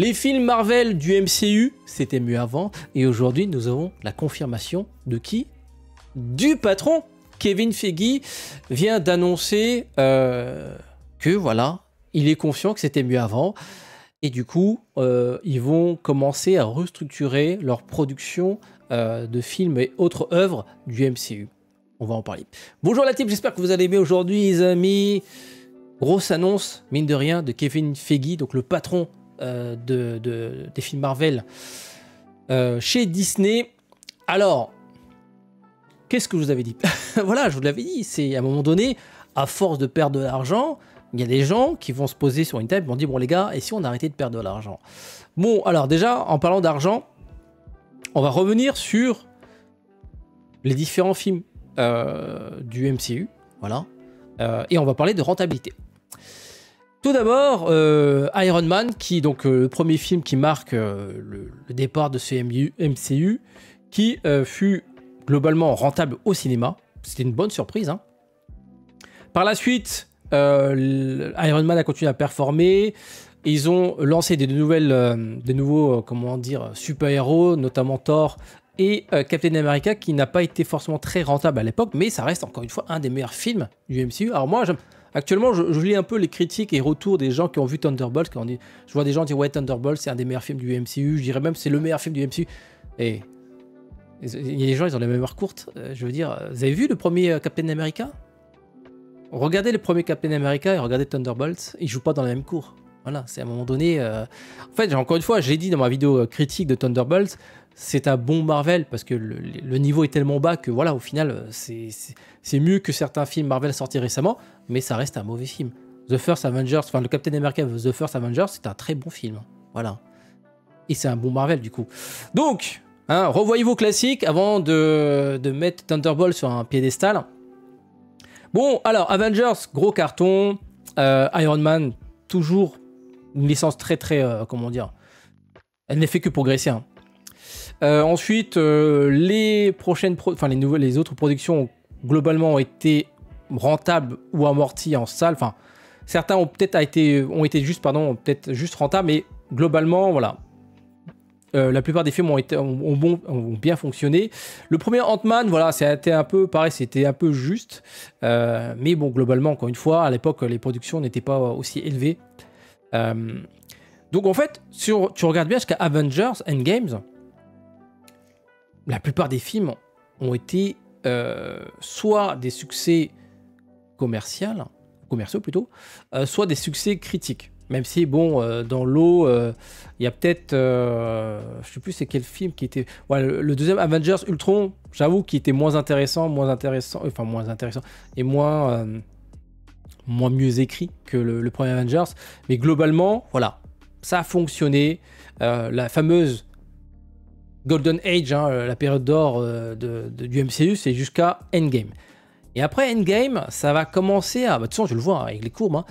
Les films Marvel du MCU, c'était mieux avant. Et aujourd'hui, nous avons la confirmation de qui? Du patron. Kevin Feige vient d'annoncer que voilà, il est confiant que c'était mieux avant. Et du coup, ils vont commencer à restructurer leur production de films et autres œuvres du MCU. On va en parler. Bonjour la team, j'espère que vous allez bien aujourd'hui, les amis. Grosse annonce, mine de rien, de Kevin Feige, donc le patron des films Marvel chez Disney. Alors, qu'est-ce que je vous avais dit? Voilà, je vous l'avais dit, c'est à un moment donné, à force de perdre de l'argent, il y a des gens qui vont se poser sur une table et vont dire, bon les gars, et si on arrêtait de perdre de l'argent? Bon, alors déjà, en parlant d'argent, on va revenir sur les différents films du MCU, voilà, et on va parler de rentabilité. Tout d'abord, Iron Man, qui donc le premier film qui marque le départ de ce MCU, qui fut globalement rentable au cinéma. C'était une bonne surprise, hein. Par la suite, Iron Man a continué à performer. Ils ont lancé des nouveaux comment dire, super-héros, notamment Thor et Captain America, qui n'a pas été forcément très rentable à l'époque, mais ça reste encore une fois un des meilleurs films du MCU. Alors moi, actuellement, je lis un peu les critiques et retours des gens qui ont vu Thunderbolts. Je vois des gens dire ouais, Thunderbolts c'est un des meilleurs films du MCU. Je dirais même c'est le meilleur film du MCU. Et il y a des gens, ils ont la mémoire courte. Je veux dire, vous avez vu le premier Captain America? Regardez le premier Captain America et regardez Thunderbolts. Ils jouent pas dans la même cour. Voilà, c'est à un moment donné. En fait, encore une fois, j'ai dit dans ma vidéo critique de Thunderbolts, c'est un bon Marvel parce que le niveau est tellement bas que voilà, au final, c'est mieux que certains films Marvel sortis récemment, mais ça reste un mauvais film. The First Avengers, enfin le Captain America The First Avengers, c'est un très bon film. Voilà. Et c'est un bon Marvel du coup. Donc, hein, revoyez vos classiques avant de mettre Thunderbolt sur un piédestal. Bon, alors, Avengers, gros carton. Iron Man, toujours une licence très, comment dire, elle n'est fait que progresser, hein. Ensuite, les autres productions globalement ont été rentables ou amorties en salle. Enfin, certains ont été juste rentables, mais globalement, voilà. La plupart des films ont bien fonctionné. Le premier Ant-Man, voilà, c'était un peu pareil, c'était un peu juste. Mais bon, globalement, encore une fois, à l'époque, les productions n'étaient pas aussi élevées. Donc en fait, tu regardes bien jusqu'à Avengers Endgame, la plupart des films ont été soit des succès commerciaux plutôt, soit des succès critiques. Même si, bon, dans l'eau, il y a peut-être... je sais plus c'est quel film qui était... Ouais, le deuxième Avengers Ultron, j'avoue qu'il était moins intéressant et moins mieux écrit que le premier Avengers. Mais globalement, voilà, ça a fonctionné. La fameuse Golden Age, hein, la période d'or du MCU, c'est jusqu'à Endgame. Et après Endgame, ça va commencer à... Bah, de toute façon, je le vois hein, avec les courbes, hein,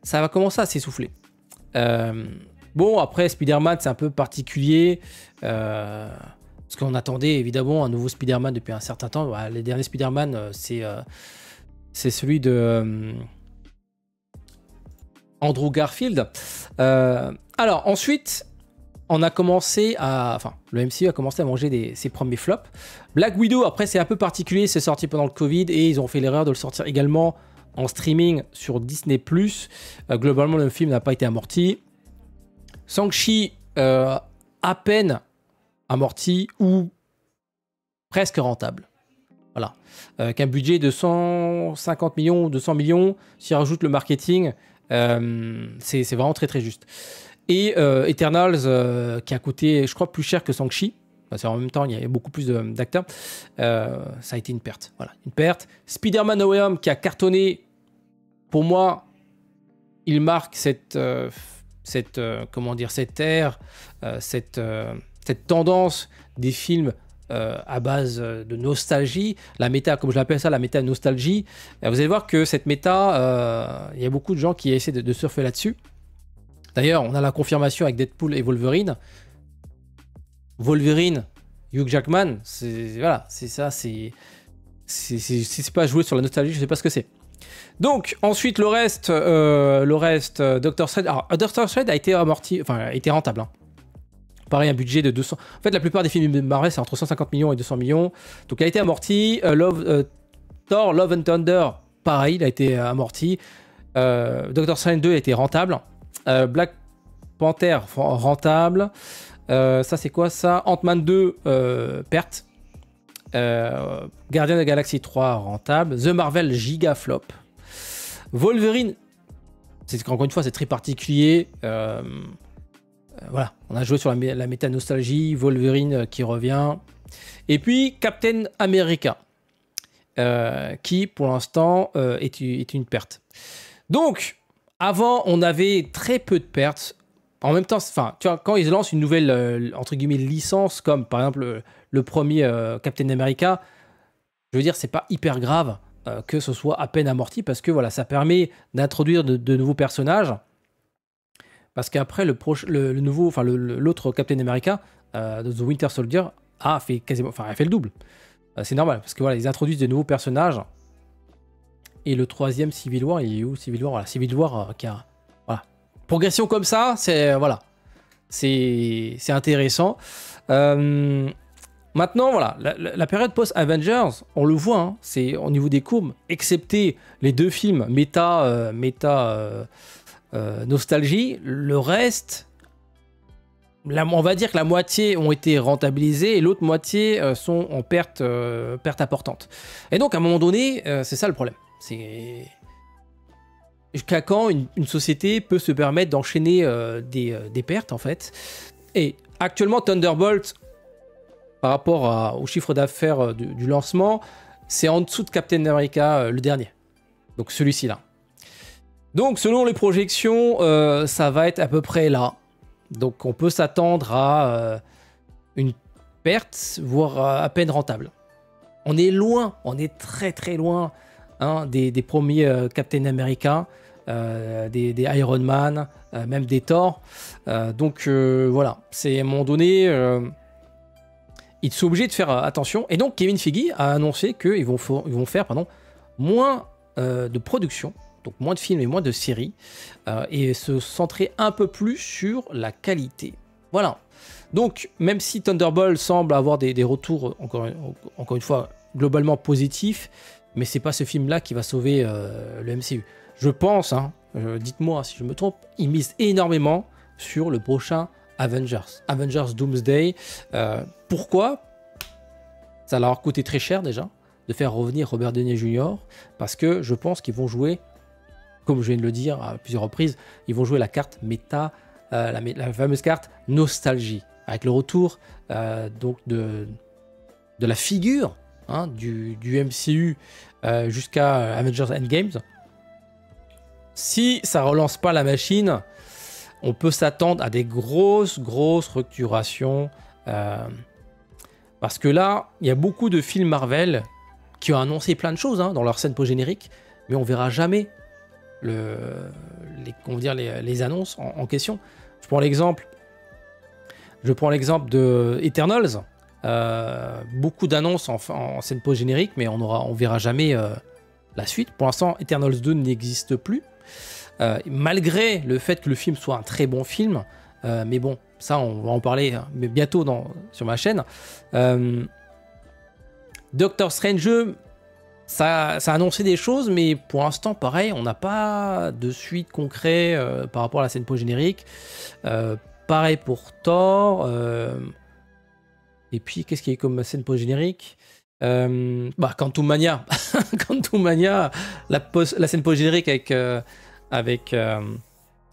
ça va commencer à s'essouffler. Bon, après, Spider-Man, c'est un peu particulier. Parce qu'on attendait évidemment un nouveau Spider-Man depuis un certain temps. Bah, les derniers Spider-Man, c'est celui de Andrew Garfield. Alors, ensuite, on a commencé à... Enfin, le MCU a commencé à manger ses premiers flops. Black Widow, après, c'est un peu particulier. C'est sorti pendant le Covid et ils ont fait l'erreur de le sortir également en streaming sur Disney+. Globalement, le film n'a pas été amorti. Shang-Chi, à peine amorti ou presque rentable. Voilà. Avec un budget de 150 millions, 200 millions, si on rajoute le marketing, c'est vraiment très très juste. Et Eternals, qui a coûté, je crois, plus cher que Shang-Chi. Parce en même temps, il y avait beaucoup plus d'acteurs. Ça a été une perte. Voilà, une perte. Spider-Man No Way Home, qui a cartonné. Pour moi, il marque cette ère, cette tendance des films à base de nostalgie. La méta, comme je l'appelle ça, la méta nostalgie. Vous allez voir que cette méta, il y a beaucoup de gens qui essaient de surfer là-dessus. D'ailleurs, on a la confirmation avec Deadpool et Wolverine. Wolverine, Hugh Jackman, c'est pas jouer sur la nostalgie, je sais pas ce que c'est. Donc, ensuite, le reste, Doctor Strange. Alors, Doctor Strange a été amorti, enfin, a été rentable. Hein. Pareil, un budget de 200. En fait, la plupart des films de Marvel, c'est entre 150 millions et 200 millions. Donc, il a été amorti. Thor, Love and Thunder, pareil, il a été amorti. Doctor Strange 2 a été rentable. Black Panther, rentable. Ça, c'est quoi ça? Ant-Man 2, perte. Guardian of the Galaxy 3, rentable. The Marvel, giga flop. Wolverine, encore une fois, c'est très particulier. Voilà, on a joué sur la méta-nostalgie. Wolverine qui revient. Et puis, Captain America, qui, pour l'instant, est une perte. Donc, avant, on avait très peu de pertes. En même temps, enfin, tu vois, quand ils lancent une nouvelle, entre guillemets, licence, comme par exemple le premier Captain America, je veux dire, c'est pas hyper grave que ce soit à peine amorti, parce que voilà, ça permet d'introduire de nouveaux personnages. Parce qu'après, l'autre Captain America, The Winter Soldier, a fait le double. C'est normal, parce que voilà, ils introduisent de nouveaux personnages. Et le troisième Civil War, il est où Civil War? Voilà, Civil War qui a... Voilà. Progression comme ça, c'est... Voilà. C'est intéressant. Maintenant, voilà, la période post-Avengers, on le voit, hein, c'est au niveau des courbes, excepté les deux films nostalgie, le reste, on va dire que la moitié ont été rentabilisés et l'autre moitié sont en perte importante. Et donc, à un moment donné, c'est ça le problème. C'est jusqu'à quand une société peut se permettre d'enchaîner des pertes, en fait. Et actuellement, Thunderbolt, par rapport au chiffre d'affaires du lancement, c'est en dessous de Captain America, le dernier. Donc celui-ci là. Donc selon les projections, ça va être à peu près là. Donc on peut s'attendre à une perte, voire à peine rentable. On est loin, on est très très loin hein, des premiers Captain America, des Iron Man, même des Thor. Donc voilà, c'est à un moment donné... ils sont obligés de faire attention. Et donc, Kevin Feige a annoncé qu'ils vont faire moins de production, donc moins de films et moins de séries, et se centrer un peu plus sur la qualité. Voilà. Donc, même si Thunderbolt semble avoir des retours, encore une fois, globalement positifs, mais c'est pas ce film-là qui va sauver le MCU. Je pense, hein, dites-moi si je me trompe, ils misent énormément sur le prochain Avengers Doomsday. Pourquoi? Ça leur a coûté très cher déjà de faire revenir Robert Downey Jr. parce que je pense qu'ils vont jouer, comme je viens de le dire à plusieurs reprises, ils vont jouer la carte méta, la fameuse carte nostalgie, avec le retour donc de la figure hein, du MCU jusqu'à Avengers Endgame. Si ça relance pas la machine, on peut s'attendre à des grosses structurations. Parce que là, il y a beaucoup de films Marvel qui ont annoncé plein de choses hein, dans leur scène post-générique, mais on verra jamais les annonces en question. Je prends l'exemple de Eternals. Beaucoup d'annonces en scène post-générique, mais on verra jamais la suite. Pour l'instant, Eternals 2 n'existe plus. Malgré le fait que le film soit un très bon film, mais bon, ça on va en parler mais bientôt sur ma chaîne. Doctor Strange, ça a annoncé des choses, mais pour l'instant, pareil, on n'a pas de suite concret par rapport à la scène post-générique. Pareil pour Thor. Et puis, qu'est-ce qu'il y a comme scène post-générique Quantum Mania. Quantum Mania, la scène post-générique avec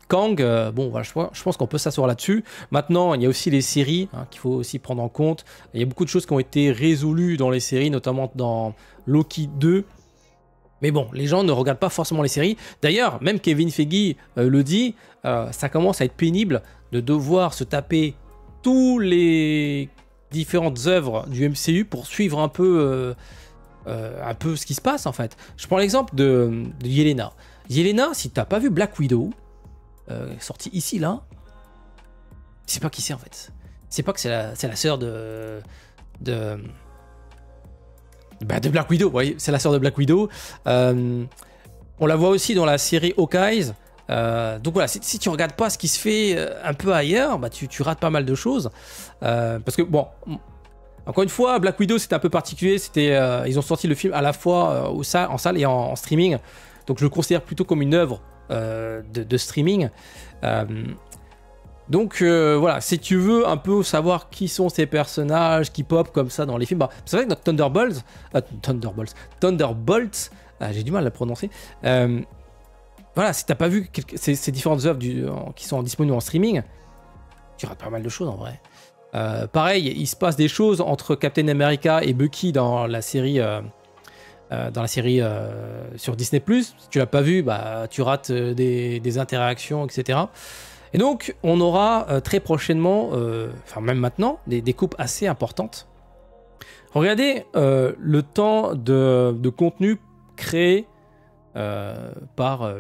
Kang, bon, voilà, je pense qu'on peut s'asseoir là-dessus. Maintenant, il y a aussi les séries hein, qu'il faut aussi prendre en compte. Il y a beaucoup de choses qui ont été résolues dans les séries, notamment dans Loki 2. Mais bon, les gens ne regardent pas forcément les séries. D'ailleurs, même Kevin Feige le dit, ça commence à être pénible de devoir se taper tous les différentes œuvres du MCU pour suivre un peu ce qui se passe en fait. Je prends l'exemple de Yelena. Yelena, si t'as pas vu Black Widow, sorti ici là, je sais pas qui c'est en fait. C'est pas que c'est la sœur de Black Widow. Vous voyez, c'est la sœur de Black Widow. On la voit aussi dans la série Hawkeye. Donc voilà, si tu regardes pas ce qui se fait un peu ailleurs, bah tu rates pas mal de choses. Parce que bon, encore une fois, Black Widow c'était un peu particulier. Ils ont sorti le film à la fois en salle et en streaming. Donc je le considère plutôt comme une œuvre de streaming. Donc voilà, si tu veux un peu savoir qui sont ces personnages qui pop comme ça dans les films, bah, c'est vrai que dans Thunderbolts, j'ai du mal à le prononcer. Voilà, si t'as pas vu ces différentes œuvres qui sont disponibles en streaming, tu rates pas mal de choses en vrai. Pareil, il se passe des choses entre Captain America et Bucky dans la série sur Disney+. Si tu l'as pas vu, bah, tu rates des interactions, etc. Et donc, on aura très prochainement, enfin même maintenant, des coupes assez importantes. Regardez le temps de contenu créé par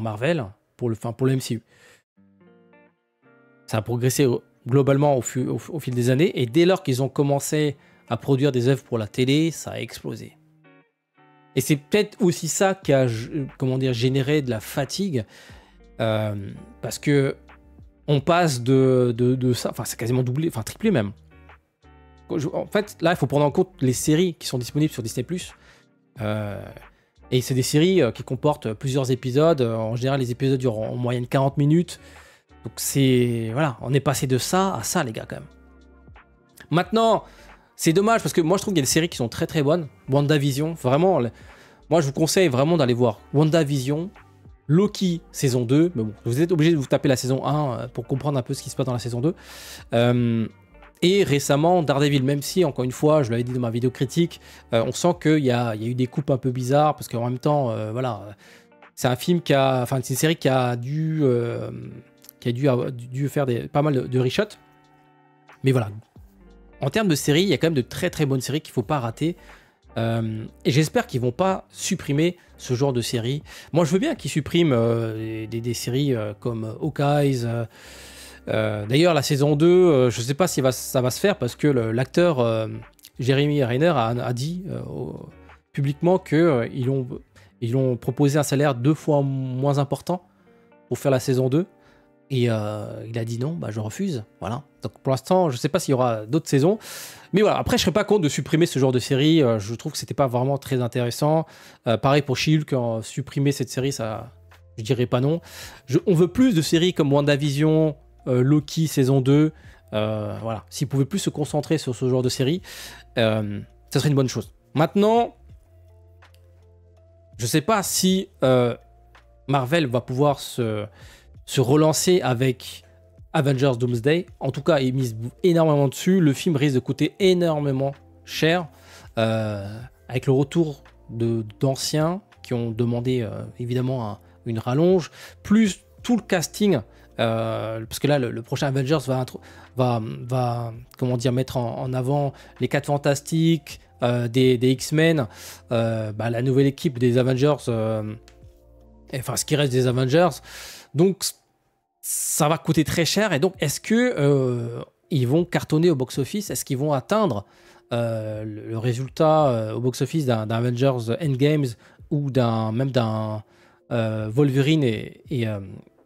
Marvel pour le MCU. Ça a progressé globalement au fil des années, et dès lors qu'ils ont commencé à produire des œuvres pour la télé, ça a explosé. Et c'est peut-être aussi ça qui a généré de la fatigue, parce que on passe de ça, enfin c'est quasiment doublé, enfin triplé même. En fait, là, il faut prendre en compte les séries qui sont disponibles sur Disney+. Et c'est des séries qui comportent plusieurs épisodes. En général, les épisodes durent en moyenne 40 minutes. Donc voilà, on est passé de ça à ça, les gars, quand même. Maintenant, c'est dommage parce que moi, je trouve qu'il y a des séries qui sont très très bonnes. WandaVision, vraiment, moi, je vous conseille vraiment d'aller voir WandaVision, Loki, saison 2. Mais bon, vous êtes obligé de vous taper la saison 1 pour comprendre un peu ce qui se passe dans la saison 2. Et récemment, Daredevil, même si, encore une fois, je l'avais dit dans ma vidéo critique, on sent qu'il y a eu des coupes un peu bizarres, parce qu'en même temps, voilà, c'est un film c'est une série qui a dû faire pas mal de reshots. Mais voilà, en termes de séries, il y a quand même de très très bonnes séries qu'il ne faut pas rater. Et j'espère qu'ils ne vont pas supprimer ce genre de séries. Moi, je veux bien qu'ils suppriment des séries comme Hawkeye. D'ailleurs, la saison 2, je ne sais pas si ça va se faire parce que l'acteur Jeremy Renner a dit publiquement qu'ils ont proposé un salaire 2 fois moins important pour faire la saison 2. Et il a dit non, bah, je refuse. Voilà. Donc pour l'instant, je ne sais pas s'il y aura d'autres saisons. Mais voilà, après, je ne serais pas contre de supprimer ce genre de série. Je trouve que ce n'était pas vraiment très intéressant. Pareil pour She-Hulk, supprimer cette série, ça, je dirais pas non. On veut plus de séries comme WandaVision, Loki saison 2, voilà. S'ils pouvaient plus se concentrer sur ce genre de série, ça serait une bonne chose. Maintenant, je sais pas si Marvel va pouvoir se relancer avec Avengers Doomsday. En tout cas, ils misent énormément dessus. Le film risque de coûter énormément cher, avec le retour d'anciens qui ont demandé évidemment une rallonge, plus tout le casting. Parce que là, le prochain Avengers va mettre en avant les 4 Fantastiques, des X-Men, la nouvelle équipe des Avengers, enfin ce qui reste des Avengers. Donc ça va coûter très cher. Et donc est-ce que ils vont cartonner au box-office? Est-ce qu'ils vont atteindre le résultat au box-office d'un Avengers Endgames ou même d'un Wolverine et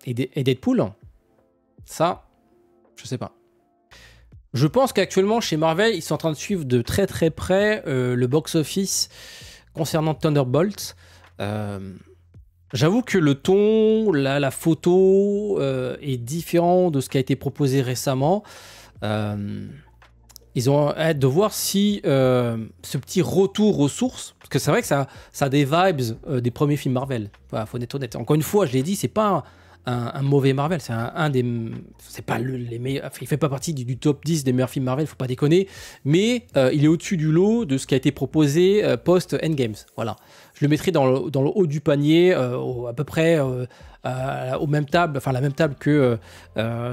Deadpool? Ça, je sais pas. Je pense qu'actuellement, chez Marvel, ils sont en train de suivre de très très près le box-office concernant Thunderbolts. J'avoue que le ton, la photo est différent de ce qui a été proposé récemment. Ils ont hâte de voir si ce petit retour aux sources, parce que c'est vrai que ça a des vibes des premiers films Marvel. Voilà, faut être honnête. Encore une fois, je l'ai dit, c'est pas un mauvais Marvel, c'est un des, c'est pas les meilleurs, enfin, il fait pas partie du top 10 des meilleurs films Marvel, faut pas déconner, mais il est au-dessus du lot de ce qui a été proposé post Endgames. Voilà, je le mettrai dans le haut du panier, à peu près aux mêmes tables, enfin la même table que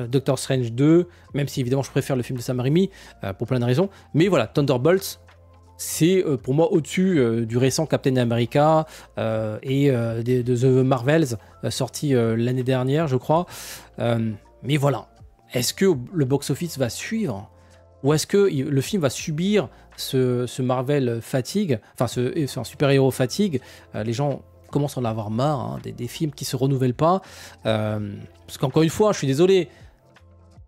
Doctor Strange 2, même si évidemment je préfère le film de Sam Raimi pour plein de raisons, mais voilà, Thunderbolts, c'est pour moi au-dessus du récent Captain America et de The Marvels sorti l'année dernière, je crois. Mais voilà, est-ce que le box-office va suivre ou est-ce que le film va subir ce Marvel fatigue, enfin un super-héros fatigue? Les gens commence à en avoir marre, hein, des films qui se renouvellent pas. Parce qu'encore une fois, je suis désolé,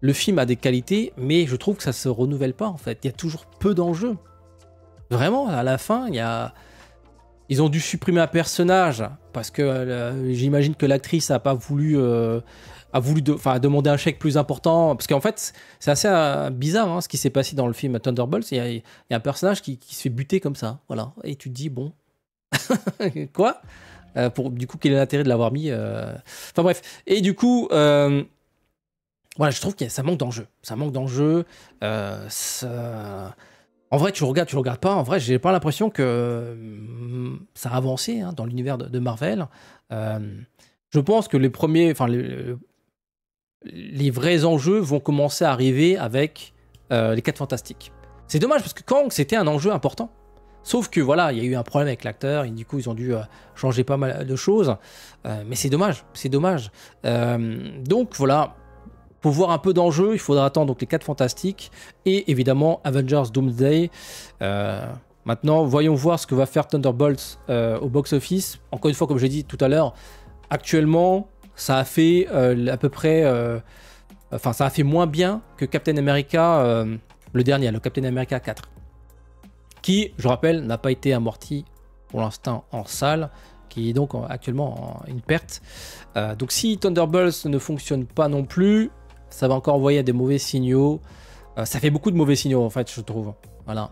le film a des qualités, mais je trouve que ça se renouvelle pas en fait. Il y a toujours peu d'enjeux. Vraiment, à la fin, ils ont dû supprimer un personnage parce que j'imagine que l'actrice a pas voulu, demander un chèque plus important. Parce qu'en fait, c'est assez bizarre hein, ce qui s'est passé dans le film Thunderbolts. Il y a un personnage qui se fait buter comme ça, voilà. Et tu te dis bon, quoi du coup, quel est l'intérêt de l'avoir mis Enfin bref. Et du coup, voilà, je trouve que ça manque d'enjeu. Ça manque d'enjeu. En vrai, tu le regardes pas. En vrai, j'ai pas l'impression que ça a avancé hein, dans l'univers de Marvel. Je pense que les vrais enjeux vont commencer à arriver avec les 4 Fantastiques. C'est dommage parce que Kang, c'était un enjeu important. Sauf que voilà, il y a eu un problème avec l'acteur et du coup, ils ont dû changer pas mal de choses. Mais c'est dommage, c'est dommage. Donc voilà. Pour voir un peu d'enjeu, il faudra attendre donc les 4 Fantastiques et évidemment Avengers Doomsday. Maintenant, voyons voir ce que va faire Thunderbolts au box-office. Encore une fois, comme j'ai dit tout à l'heure, actuellement, ça a fait à peu près... ça a fait moins bien que Captain America, le dernier, le Captain America 4. Qui, je rappelle, n'a pas été amorti pour l'instant en salle, qui est donc actuellement une perte. Donc si Thunderbolts ne fonctionne pas non plus, ça va encore envoyer des mauvais signaux. Ça fait beaucoup de mauvais signaux en fait, je trouve. Voilà.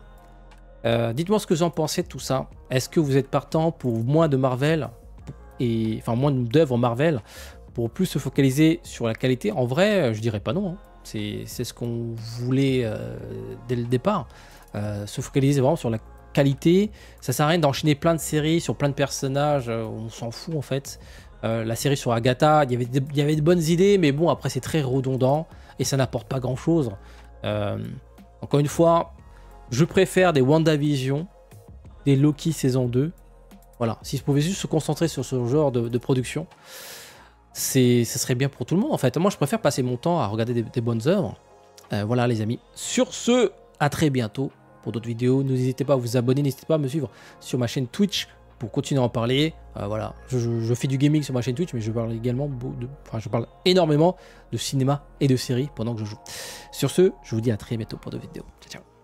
Dites-moi ce que vous en pensez de tout ça. Est-ce que vous êtes partant pour moins de Marvel enfin moins d'œuvres Marvel pour plus se focaliser sur la qualité? En vrai, je dirais pas non. Hein. C'est ce qu'on voulait dès le départ. Se focaliser vraiment sur la qualité. Ça sert à rien d'enchaîner plein de séries sur plein de personnages. On s'en fout en fait. La série sur Agatha, il y avait de bonnes idées, mais bon, après c'est très redondant et ça n'apporte pas grand chose. Encore une fois, je préfère des WandaVision, des Loki saison 2. Voilà, s'ils pouvaient juste se concentrer sur ce genre de production, ce serait bien pour tout le monde en fait. Moi, je préfère passer mon temps à regarder des bonnes œuvres. Voilà, les amis. Sur ce, à très bientôt pour d'autres vidéos. N'hésitez pas à vous abonner, n'hésitez pas à me suivre sur ma chaîne Twitch pour continuer à en parler. Voilà, je fais du gaming sur ma chaîne Twitch, mais je parle également je parle énormément de cinéma et de séries pendant que je joue. Sur ce, je vous dis à très bientôt pour d'autres vidéos. Ciao, ciao.